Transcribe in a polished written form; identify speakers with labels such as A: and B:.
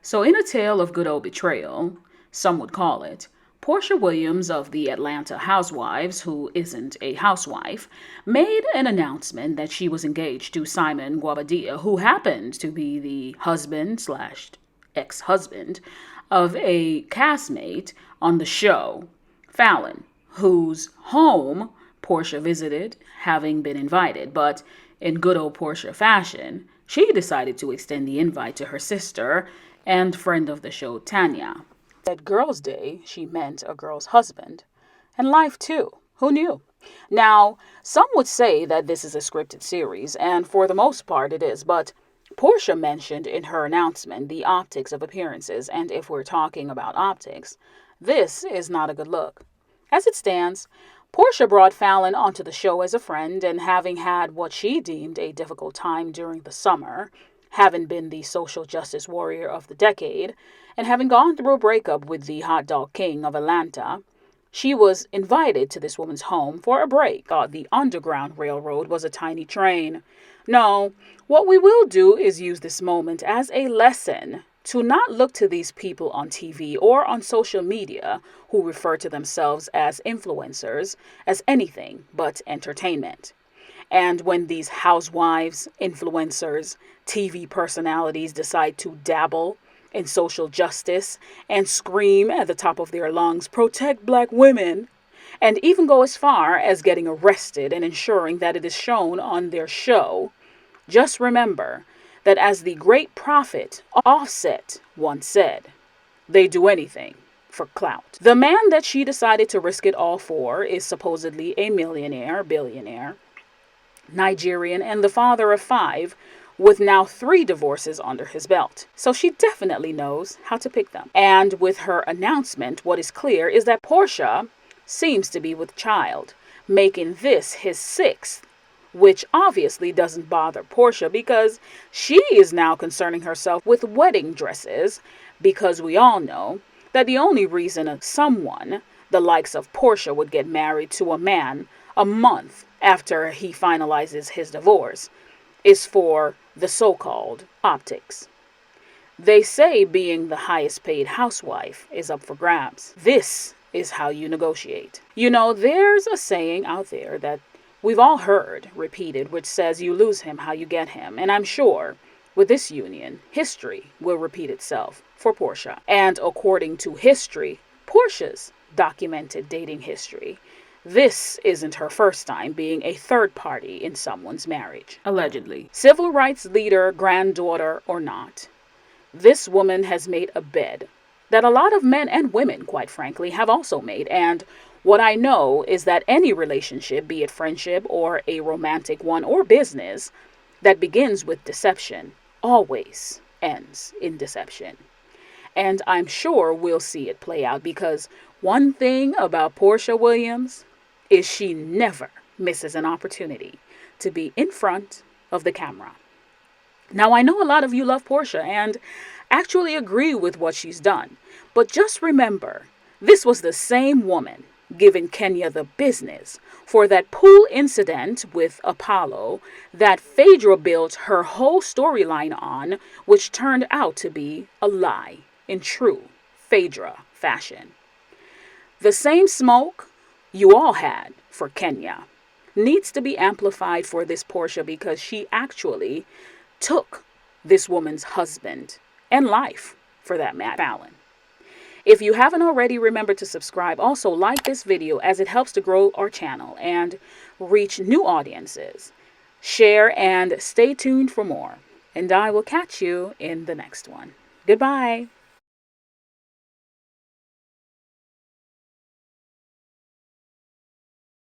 A: So in a tale of good old betrayal, some would call it, Porsha Williams of the Atlanta Housewives, who isn't a housewife, made an announcement that she was engaged to Simon Guobadia, who happened to be the husband slash ex-husband of a castmate on the show, Falynn, whose home Porsha visited, having been invited. But in good old Porsha fashion, she decided to extend the invite to her sister and friend of the show, Tanya. At Girls' Day, she meant a girl's husband. And life, too. Who knew? Now, some would say that this is a scripted series, and for the most part it is, but Porsha mentioned in her announcement the optics of appearances, and if we're talking about optics, this is not a good look. As it stands, Porsha brought Falynn onto the show as a friend, and having had what she deemed a difficult time during the summer, having been the social justice warrior of the decade, and having gone through a breakup with the hot dog king of Atlanta, she was invited to this woman's home for a break. Thought the Underground Railroad was a tiny train. No, what we will do is use this moment as a lesson to not look to these people on TV or on social media who refer to themselves as influencers as anything but entertainment. And when these housewives, influencers, TV personalities decide to dabble in social justice and scream at the top of their lungs, "Protect black women," and even go as far as getting arrested and ensuring that it is shown on their show, just remember that as the great prophet Offset once said, they do anything for clout. The man that she decided to risk it all for is supposedly a millionaire, billionaire, Nigerian, and the father of 5, with now 3 divorces under his belt. So she definitely knows how to pick them. And with her announcement, what is clear is that Porsha seems to be with child, making this his 6th, which obviously doesn't bother Porsha because she is now concerning herself with wedding dresses, because we all know that the only reason someone the likes of Porsha would get married to a man a month after he finalizes his divorce is for the so-called optics. They say being the highest paid housewife is up for grabs. This is how you negotiate. You know, there's a saying out there that we've all heard repeated, which says you lose him how you get him. And I'm sure with this union, history will repeat itself for Porsha. And according to history, Porsha's documented dating history, this isn't her first time being a third party in someone's marriage. Allegedly. Civil rights leader, granddaughter, or not, this woman has made a bed that a lot of men and women, quite frankly, have also made. And what I know is that any relationship, be it friendship or a romantic one or business, that begins with deception always ends in deception. And I'm sure we'll see it play out, because one thing about Porsha Williams is she never misses an opportunity to be in front of the camera. Now, I know a lot of you love Porsha and actually agree with what she's done, but just remember, this was the same woman giving Kenya the business for that pool incident with Apollo that Phaedra built her whole storyline on, which turned out to be a lie in true Phaedra fashion. The same smoke you all had for Kenya needs to be amplified for this Porsha, because she actually took this woman's husband and life, for that matter, Falynn. If you haven't already, remember to subscribe. Also, like this video as it helps to grow our channel and reach new audiences. Share and stay tuned for more. And I will catch you in the next one. Goodbye.